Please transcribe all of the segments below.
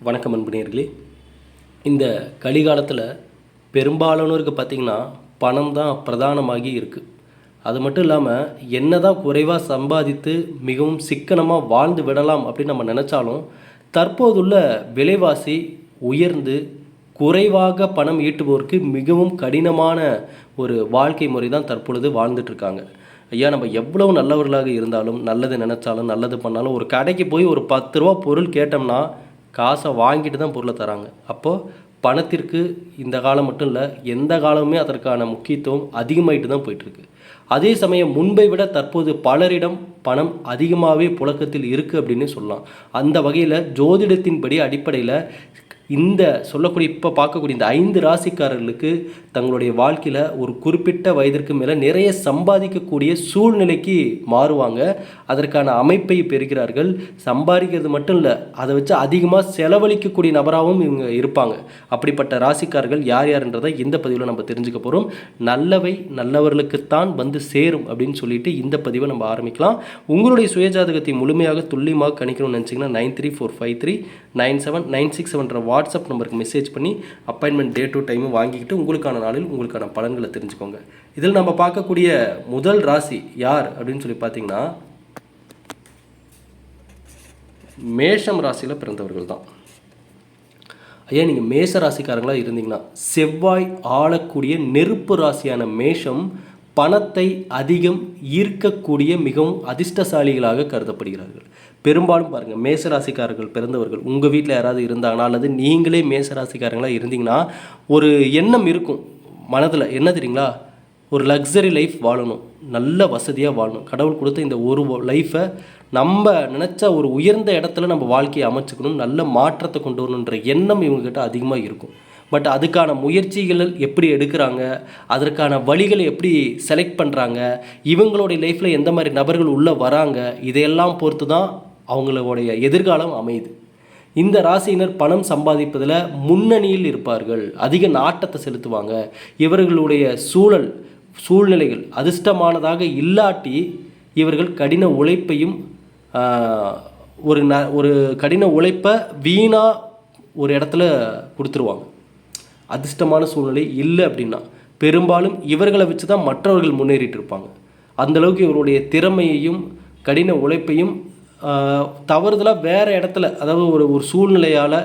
வணக்கம் அன்புநேயர்களே. இந்த கலிகாலத்தில் பெரும்பாலானோருக்கு பார்த்திங்கன்னா பணம் தான் பிரதானமாகி இருக்குது. அது மட்டும் இல்லாமல் என்ன தான் குறைவாக சம்பாதித்து மிகவும் சிக்கனமாக வாழ்ந்து விடலாம் அப்படின்னு நம்ம நினச்சாலும் தற்போதுள்ள விலைவாசி உயர்ந்து குறைவாக பணம் ஈட்டுபவருக்கு மிகவும் கடினமான ஒரு வாழ்க்கை முறை தான் தற்பொழுது வாழ்ந்துட்டுருக்காங்க. ஐயா, நம்ம எவ்வளவு நல்லவர்களாக இருந்தாலும், நல்லது நினச்சாலும், நல்லது பண்ணாலும், ஒரு கடைக்கு போய் ஒரு 10 ரூபா பொருள் கேட்டோம்னா காசை வாங்கிட்டு தான் பொருளை தராங்க. அப்போது பணத்திற்கு இந்த காலம் மட்டும் இல்லை, எந்த காலமுமே அதற்கான முக்கியத்துவம் அதிகமாகிட்டு தான் போயிட்டுருக்கு. அதே சமயம் முன்பை விட தற்போது பலரிடம் பணம் அதிகமாகவே புழக்கத்தில் இருக்குது அப்படின்னு சொல்லலாம். அந்த வகையில் ஜோதிடத்தின்படி அடிப்படையில் இந்த சொல்லக்கூடிய இப்போ பார்க்கக்கூடிய இந்த 5 ராசிக்காரர்களுக்கு தங்களுடைய வாழ்க்கையில் ஒரு குறிப்பிட்ட வயதிற்கு மேலே நிறைய சம்பாதிக்கக்கூடிய சூழ்நிலைக்கு மாறுவாங்க. அதற்கான அமைப்பை பெறுகிறார்கள். சம்பாதிக்கிறது மட்டும் இல்லை, அதை வச்சு அதிகமாக செலவழிக்கக்கூடிய நபராகவும் இவங்க இருப்பாங்க. அப்படிப்பட்ட ராசிக்காரர்கள் யார் யாருன்றதை இந்த பதிவில் நம்ம தெரிஞ்சுக்க போகிறோம். நல்லவை நல்லவர்களுக்குத்தான் வந்து சேரும் அப்படின்னு சொல்லிட்டு இந்த பதிவை நம்ம ஆரம்பிக்கலாம். உங்களுடைய சுயஜாதகத்தை முழுமையாக துல்லியமாக கணிக்கணும்னு நினச்சிங்கன்னா 9345397996 வாட்ஸ்அப் நம்பருக்கு மெசேஜ் பண்ணி அப்பாயின்மெண்ட் டேட்டு டைமும் வாங்கிக்கிட்டு உங்களுக்கான நாளில் உங்களுக்கான பலன்களை தெரிஞ்சுக்கோங்க. இதில் நம்ம பார்க்கக்கூடிய முதல் ராசி யார் அப்படின்னு சொல்லி பார்த்தீங்கன்னா மேஷம் ராசியில் பிறந்தவர்கள் தான். ஐயா, நீங்கள் மேஷ ராசிக்காரங்களாக இருந்தீங்கன்னா செவ்வாய் ஆளக்கூடிய நெருப்பு ராசியான மேஷம் பணத்தை அதிகம் ஈர்க்கக்கூடிய மிகவும் அதிர்ஷ்டசாலிகளாக கருதப்படுகிறார்கள். பெரும்பாலும் பாருங்கள், மேசராசிக்காரர்கள் பிறந்தவர்கள் உங்கள் வீட்டில் யாராவது இருந்தாங்கன்னா அல்லது நீங்களே மேசராசிக்காரங்களாக இருந்தீங்கன்னா ஒரு எண்ணம் இருக்கும் மனதில். என்ன தெரியுங்களா? ஒரு லக்ஸரி லைஃப் வாழணும், நல்ல வசதியாக வாழணும், கடவுள் கொடுத்த இந்த ஒரு லைஃப்பை நம்ம நினச்ச ஒரு உயர்ந்த இடத்துல நம்ம வாழ்க்கையை அமைச்சுக்கணும், நல்ல மாற்றத்தை கொண்டு வரணுன்ற எண்ணம் இவங்ககிட்ட அதிகமாக இருக்கும். பட் அதுக்கான முயற்சிகள் எப்படி எடுக்கிறாங்க, அதற்கான வழிகளை எப்படி செலக்ட் பண்ணுறாங்க, இவங்களுடைய லைஃப்பில் எந்த மாதிரி நபர்கள் உள்ளே வராங்க, இதையெல்லாம் பொறுத்து தான் அவங்களுடைய எதிர்காலம் அமையுது. இந்த ராசியினர் பணம் சம்பாதிப்பதில் முன்னணியில் இருப்பார்கள், அதிக நாட்டத்தை செலுத்துவாங்க. இவர்களுடைய சூழ்நிலைகள் அதிர்ஷ்டமானதாக இல்லாட்டி இவர்கள் கடின உழைப்பையும் ஒரு கடின உழைப்பை வீணாக ஒரு இடத்துல கொடுத்துருவாங்க. அதிர்ஷ்டமான சூழ்நிலை இல்லை அப்படின்னா பெரும்பாலும் இவர்களை வச்சு தான் மற்றவர்கள் முன்னேறிட்டு இருப்பாங்க. அந்தளவுக்கு இவருடைய திறமையையும் கடின உழைப்பையும் தவறுதலாக வேறு இடத்துல, அதாவது ஒரு சூழ்நிலையால்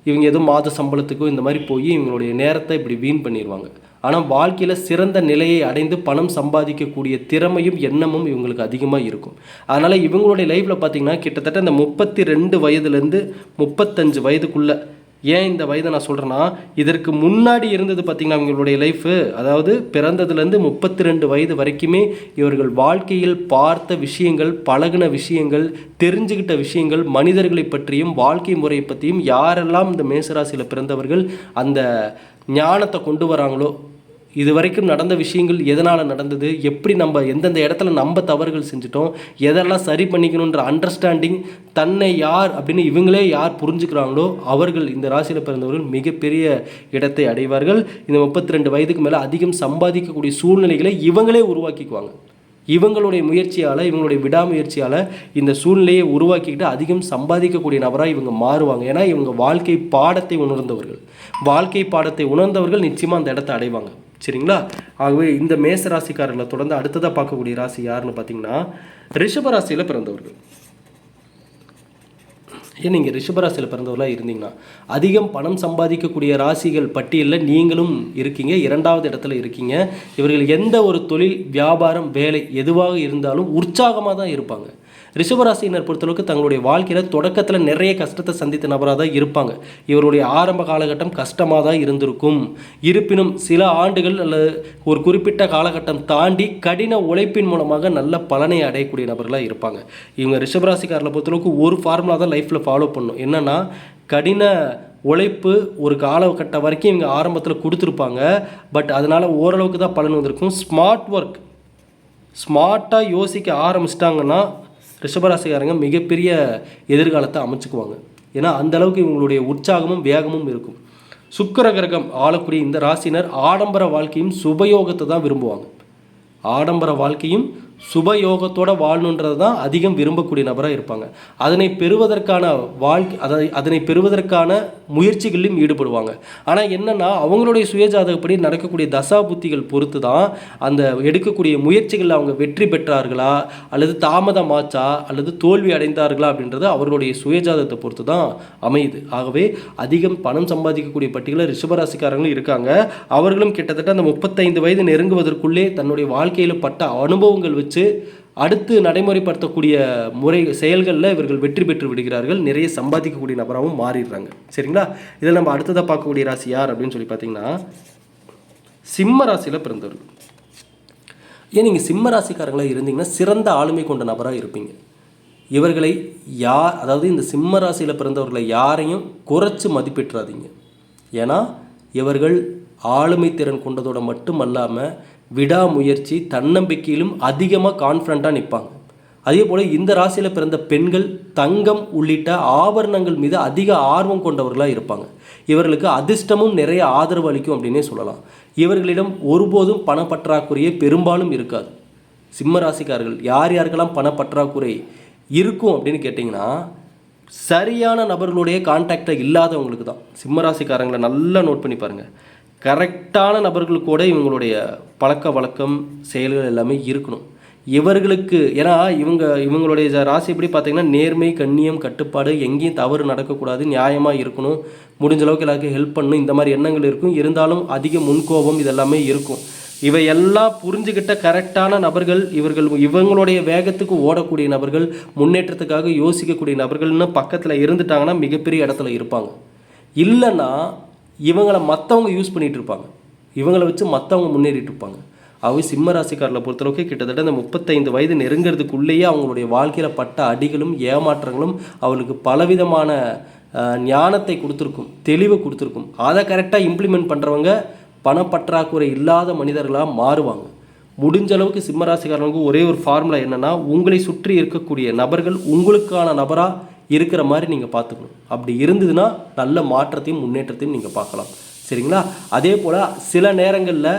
இவங்க எதுவும் மாத சம்பளத்துக்கோ இந்த மாதிரி போய் இவங்களுடைய நேரத்தை இப்படி வீண் பண்ணிடுவாங்க. ஆனால் வாழ்க்கையில் சிறந்த நிலையை அடைந்து பணம் சம்பாதிக்கக்கூடிய திறமையும் எண்ணமும் இவங்களுக்கு அதிகமாக இருக்கும். அதனால் இவங்களுடைய லைஃப்பில் பார்த்திங்கன்னா கிட்டத்தட்ட இந்த 32 வயதுலேருந்து 35 வயதுக்குள்ளே, ஏன் இந்த வயதை நான் சொல்கிறேன்னா, இதற்கு முன்னாடி இருந்தது பார்த்திங்கன்னா அவங்களுடைய லைஃபு, அதாவது பிறந்ததுலேருந்து 32 வயது வரைக்குமே இவர்கள் வாழ்க்கையில் பார்த்த விஷயங்கள், பழகின விஷயங்கள், தெரிஞ்சுக்கிட்ட விஷயங்கள், மனிதர்களை பற்றியும் வாழ்க்கை முறையை பற்றியும் யாரெல்லாம் இந்த மேசராசியில் பிறந்தவர்கள் அந்த ஞானத்தை கொண்டு வராங்களோ, இது வரைக்கும் நடந்த விஷயங்கள் எதனால் நடந்தது, எப்படி நம்ம எந்தெந்த இடத்துல நம்ம தவறுகள் செஞ்சிட்டோம், எதெல்லாம் சரி பண்ணிக்கணுன்ற அண்டர்ஸ்டாண்டிங், தன்னை யார் அப்படின்னு இவங்களே யார் புரிஞ்சுக்கிறாங்களோ அவர்கள் இந்த ராசியில் பிறந்தவர்கள் மிகப்பெரிய இடத்தை அடைவார்கள். இந்த 32 வயதுக்கு மேலே அதிகம் சம்பாதிக்கக்கூடிய சூழ்நிலைகளை இவங்களே உருவாக்கிக்குவாங்க. இவங்களுடைய முயற்சியால், இவங்களுடைய விடாமுயற்சியால் இந்த சூழ்நிலையை உருவாக்கிக்கிட்டு அதிகம் சம்பாதிக்கக்கூடிய நபராக இவங்க மாறுவாங்க. ஏன்னா இவங்க வாழ்க்கை பாடத்தை உணர்ந்தவர்கள் நிச்சயமாக அந்த இடத்தை அடைவாங்க. சரிங்களா? ஆகவே இந்த மேச ராசிக்காரர்களை தொடர்ந்து அடுத்ததாக பார்க்கக்கூடிய ராசி யாருன்னு பார்த்தீங்கன்னா ரிஷபராசியில் பிறந்தவர்கள். ஏன் நீங்கள் ரிஷபராசியில் பிறந்தவர்களாக இருந்தீங்கன்னா அதிகம் பணம் சம்பாதிக்கக்கூடிய ராசிகள் பட்டியலில் நீங்களும் இருக்கீங்க, 2வது இடத்துல இருக்கீங்க. இவர்கள் எந்த ஒரு தொழில், வியாபாரம், வேலை எதுவாக இருந்தாலும் உற்சாகமாக தான் இருப்பாங்க. ரிஷபராசியினர் பொறுத்தளவுக்கு தங்களுடைய வாழ்க்கையில் தொடக்கத்தில் நிறைய கஷ்டத்தை சந்தித்த நபராக தான் இருப்பாங்க. இவருடைய ஆரம்ப காலகட்டம் கஷ்டமாக தான் இருந்திருக்கும். இருப்பினும் சில ஆண்டுகள் அல்லது ஒரு குறிப்பிட்ட காலகட்டம் தாண்டி கடின உழைப்பின் மூலமாக நல்ல பலனை அடையக்கூடிய நபர்களாக இருப்பாங்க. இவங்க ரிஷபராசிக்காரர்களை பொறுத்தளவுக்கு ஒரு ஃபார்முலா தான் லைஃப்பில் ஃபாலோ பண்ணணும். என்னென்னா, கடின உழைப்பு ஒரு காலகட்டம் வரைக்கும் இவங்க ஆரம்பத்தில் கொடுத்துருப்பாங்க. பட் அதனால் ஓரளவுக்கு தான் பலன் வந்திருக்கும். ஸ்மார்ட்டாக யோசிக்க ஆரம்பிச்சிட்டாங்கன்னா ரிஷபராசிக்காரங்க மிகப்பெரிய எதிர்காலத்தை அமைச்சுக்குவாங்க. ஏன்னா அந்தளவுக்கு இவங்களுடைய உற்சாகமும் வேகமும் இருக்கும். சுக்கிர கிரகம் ஆளக்கூடிய இந்த ராசினர் ஆடம்பர வாழ்க்கையும் சுபயோகத்தை தான் விரும்புவாங்க. ஆடம்பர வாழ்க்கையும் சுபயோகத்தோடு வாழணுன்றது தான் அதிகம் விரும்பக்கூடிய நபராக இருப்பாங்க. அதனை பெறுவதற்கான முயற்சிகளிலும் ஈடுபடுவாங்க. ஆனால் என்னென்னா அவங்களுடைய சுயஜாதகப்படி நடக்கக்கூடிய தசா புத்திகள் பொறுத்து தான் அந்த எடுக்கக்கூடிய முயற்சிகளில் அவங்க வெற்றி பெற்றார்களா அல்லது தாமதமாச்சா அல்லது தோல்வி அடைந்தார்களா அப்படின்றது அவர்களுடைய சுயஜாதகத்தை பொறுத்து தான் அமையுது. ஆகவே அதிகம் பணம் சம்பாதிக்கக்கூடிய பட்டியலில் ரிஷபராசிக்காரங்களும் இருக்காங்க. அவர்களும் கிட்டத்தட்ட அந்த 35 வயது நெருங்குவதற்குள்ளே தன்னுடைய வாழ்க்கையில் பட்ட அனுபவங்கள் வச்சு அடுத்து நடைமுறைப்படுத்தக்கூடிய செயல்களில் இவர்கள் வெற்றி பெற்று விடுகிறார்கள். நிறைய சம்பாதிக்கக்கூடிய நபராகவும் மாறிடுறாங்க. சரிங்களா? இதில் நம்ம அடுத்ததாக பார்க்கக்கூடிய ராசி யார் அப்படின்னு சொல்லி பார்த்தீங்கன்னா சிம்ம ராசியில் பிறந்தவர்கள். நீங்கள் சிம்ம ராசிக்காரங்களாக இருந்தீங்கன்னா சிறந்த ஆளுமை கொண்ட நபராக இருப்பீங்க. இவர்களை அதாவது இந்த சிம்ம ராசியில் பிறந்தவர்களை யாரையும் குறைச்சி மதிப்பிட்டுறாதீங்க. ஏன்னா இவர்கள் ஆளுமை திறன் கொண்டதோடு மட்டும் அல்லாமல் விடாமுயற்சி தன்னம்பிக்கையிலும் அதிகமாக கான்ஃபிடண்ட்டாக நிற்பாங்க. அதே போல் இந்த ராசியில் பிறந்த பெண்கள் தங்கம் உள்ளிட்ட ஆபரணங்கள் மீது அதிக ஆர்வம் கொண்டவர்களாக இருப்பாங்க. இவர்களுக்கு அதிர்ஷ்டமும் நிறைய ஆதரவு அளிக்கும் அப்படின்னே சொல்லலாம். இவர்களிடம் ஒருபோதும் பணப்பற்றாக்குறையே பெரும்பாலும் இருக்காது. சிம்ம ராசிக்காரர்கள் யாருக்கெல்லாம் பணப்பற்றாக்குறை இருக்கும் அப்படின்னு கேட்டிங்கன்னா சரியான நபர்களுடைய கான்டாக்டை இல்லாதவங்களுக்கு தான். சிம்ம ராசிக்காரங்களை நல்லா நோட் பண்ணி பாருங்கள். கரெக்டான நபர்கள் கூட இவங்களுடைய பழக்க வழக்கம் செயல்கள் எல்லாமே இருக்கணும். இவர்களுக்கு ஏன்னா இவங்களுடைய ராசி எப்படி பார்த்தீங்கன்னா நேர்மை, கண்ணியம், கட்டுப்பாடு, எங்கேயும் தவறு நடக்கக்கூடாது, நியாயமாக இருக்கணும், முடிஞ்ச அளவுக்கு எல்லாருக்கும் ஹெல்ப் பண்ணணும், இந்த மாதிரி எண்ணங்கள் இருக்கும். இருந்தாலும் அதிக முன்கோபம் இதெல்லாமே இருக்கும். இவையெல்லாம் புரிஞ்சுக்கிட்ட கரெக்டான நபர்கள் இவங்களுடைய வேகத்துக்கு ஓடக்கூடிய நபர்கள், முன்னேற்றத்துக்காக யோசிக்கக்கூடிய நபர்கள்னு பக்கத்தில் இருந்துட்டாங்கன்னா மிகப்பெரிய இடத்துல இருப்பாங்க. இல்லைன்னா இவங்களை மற்றவங்க யூஸ் பண்ணிகிட்டு இருப்பாங்க. இவங்களை வச்சு மற்றவங்க முன்னேறிட்டு இருப்பாங்க. அவங்க சிம்ம ராசிக்காரர்களை பொறுத்தளவுக்கு கிட்டத்தட்ட இந்த 35 வயது நெருங்கிறதுக்குள்ளேயே அவங்களுடைய வாழ்க்கையில் பட்ட அடிகளும் ஏமாற்றங்களும் அவளுக்கு பலவிதமான ஞானத்தை கொடுத்துருக்கும், தெளிவை கொடுத்துருக்கும். அதை கரெக்டாக இம்ப்ளிமெண்ட் பண்ணுறவங்க பணப்பற்றாக்குறை இல்லாத மனிதர்களாக மாறுவாங்க. முடிஞ்ச அளவுக்கு சிம்ம ராசிக்காரர்களுக்கு ஒரே ஒரு ஃபார்முலா என்னென்னா, உங்களை சுற்றி இருக்கக்கூடிய நபர்கள் உங்களுக்கான நபராக இருக்கிற மாதிரி நீங்கள் பார்த்துக்கணும். அப்படி இருந்ததுன்னா நல்ல மாற்றத்தையும் முன்னேற்றத்தையும் நீங்கள் பார்க்கலாம். சரிங்களா? அதே போல் சில நேரங்களில்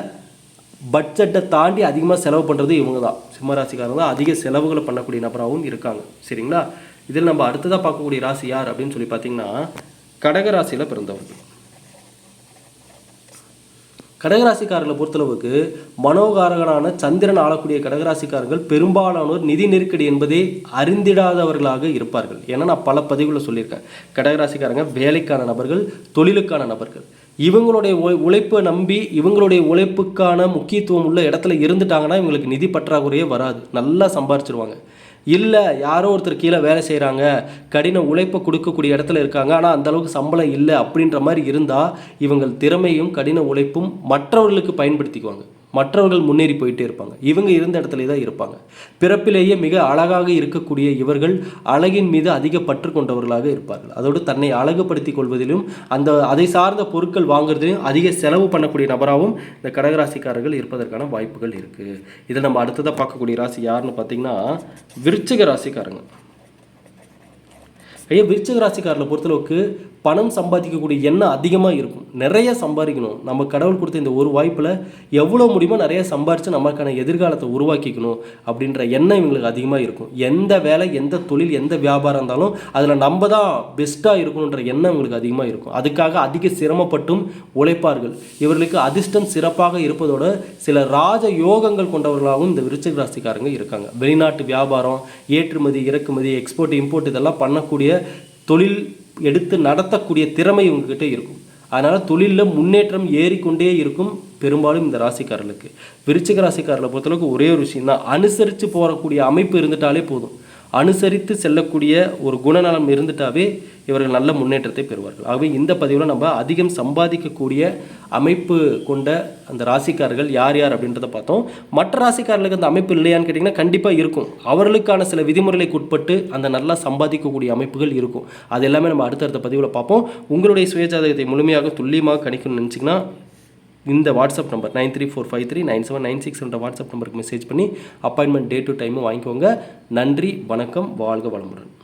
பட்ஜெட்டை தாண்டி அதிகமாக செலவு பண்ணுறது இவங்க தான். சிம்மராசிக்காரங்க தான் அதிக செலவுகளை பண்ணக்கூடிய நபராகவும் இருக்காங்க. சரிங்களா? இதில் நம்ம அடுத்ததாக பார்க்கக்கூடிய ராசி யார் அப்படின்னு சொல்லி பார்த்தீங்கன்னா கடகராசியில் பிறந்தவர்கள். கடகராசிக்காரர்களை பொறுத்தளவுக்கு மனோகாரகனான சந்திரன் ஆளக்கூடிய கடகராசிக்காரர்கள் பெரும்பாலானோர் நிதி நெருக்கடி என்பதே அறிந்திடாதவர்களாக இருப்பார்கள். ஏன்னா நான் பல பதிவுகளை சொல்லியிருக்கேன். கடகராசிக்காரங்க வேலைக்கான நபர்கள், தொழிலுக்கான நபர்கள். இவங்களுடைய உழைப்பை நம்பி இவங்களுடைய உழைப்புக்கான முக்கியத்துவம் உள்ள இடத்துல இருந்துட்டாங்கன்னா இவங்களுக்கு நிதி பற்றாக்குறையே வராது. நல்லா சம்பாரிச்சிருவாங்க. இல்லை யாரோ ஒருத்தர் கீழே வேலை செய்கிறாங்க, கடின உழைப்பை கொடுக்கக்கூடிய இடத்துல இருக்காங்க, ஆனால் அந்தளவுக்கு சம்பளம் இல்லை அப்படின்ற மாதிரி இருந்தால் இவங்கள் திறமையும் கடின உழைப்பும் மற்றவர்களுக்கு பயன்படுத்திக்குவாங்க. மற்றவர்கள் முன்னேறி போயிட்டே இருப்பாங்க. இவங்க இருந்த இடத்துல தான் இருப்பாங்க. பிறப்பிலேயே மிக அழகாக இருக்கக்கூடிய இவர்கள் அழகின் மீது அதிக பற்று கொண்டவர்களாக இருப்பார்கள். அதோடு தன்னை அழகுபடுத்தி கொள்வதிலும் அதை சார்ந்த பொருட்கள் வாங்குறதிலும் அதிக செலவு பண்ணக்கூடிய நபராகவும் இந்த கடகராசிக்காரர்கள் இருப்பதற்கான வாய்ப்புகள் இருக்குது. இதில் நம்ம அடுத்ததாக பார்க்கக்கூடிய ராசி யாருன்னு பார்த்தீங்கன்னா விருச்சிக ராசிக்காரங்க. விருச்சிக ராசிக்காரர்களை பொறுத்தளவுக்கு பணம் சம்பாதிக்கக்கூடிய எண்ணம் அதிகமாக இருக்கும். நிறைய சம்பாதிக்கணும், நம்ம கடவுள் கொடுத்த இந்த ஒரு வாய்ப்பில் எவ்வளோ முடியுமோ நிறைய சம்பாரித்து நமக்கான எதிர்காலத்தை உருவாக்கிக்கணும் அப்படின்ற எண்ணம் இவங்களுக்கு அதிகமாக இருக்கும். எந்த வேலை, எந்த தொழில், எந்த வியாபாரம் இருந்தாலும் அதில் நம்ம தான் பெஸ்ட்டாக இருக்கணுன்ற எண்ணம் இவங்களுக்கு அதிகமாக இருக்கும். அதுக்காக அதிக சிரமப்பட்டும் உழைப்பார்கள். இவர்களுக்கு அதிர்ஷ்டம் சிறப்பாக இருப்பதோடு சில ராஜ யோகங்கள் கொண்டவர்களாகவும் இந்த விருச்சிக ராசிக்காரங்க இருக்காங்க. வெளிநாட்டு வியாபாரம், ஏற்றுமதி, இறக்குமதி, எக்ஸ்போர்ட், இம்போர்ட் இதெல்லாம் பண்ணக்கூடிய தொழில் எடுத்து நடத்தக்கூடிய திறமை இவங்ககிட்ட இருக்கும். அதனால் தொழிலில் முன்னேற்றம் ஏறிக்கொண்டே இருக்கும் பெரும்பாலும் இந்த ராசிக்காரர்களுக்கு. விருச்சிக ராசிக்காரர்களை பொறுத்தளவுக்கு ஒரே ஒரு விஷயம் தான், அனுசரித்து போகக்கூடிய அமைப்பு இருந்துட்டாலே போதும். அனுசரித்து செல்லக்கூடிய ஒரு குணநலம் இருந்துட்டாவே இவர்கள் நல்ல முன்னேற்றத்தை பெறுவார்கள். ஆகவே இந்த பதிவில் நம்ம அதிகம் சம்பாதிக்கக்கூடிய அமைப்பு கொண்ட அந்த ராசிக்காரர்கள் யார் யார் அப்படின்றத பார்த்தோம். மற்ற ராசிக்காரர்களுக்கு அந்த அமைப்பு இல்லையான்னு கேட்டிங்கன்னா கண்டிப்பாக இருக்கும். அவர்களுக்கான சில விதிமுறைகளுக்கு உட்பட்டு அந்த நல்லா சம்பாதிக்கக்கூடிய அமைப்புகள் இருக்கும். அது எல்லாமே நம்ம அடுத்தடுத்த பதிவில் பார்ப்போம். உங்களுடைய சுயஜாதகத்தை முழுமையாக துல்லியமாக கணிக்கணும்னு நினச்சிங்கன்னா இந்த வாட்ஸ்அப் நம்பர் 9345397996 என்ற வாட்ஸ்அப் நம்பருக்கு மெசேஜ் பண்ணி அப்பாயின்மெண்ட் டே டு டைமும் வாங்கிக்கோங்க. நன்றி, வணக்கம், வாழ்க வளமுடன்.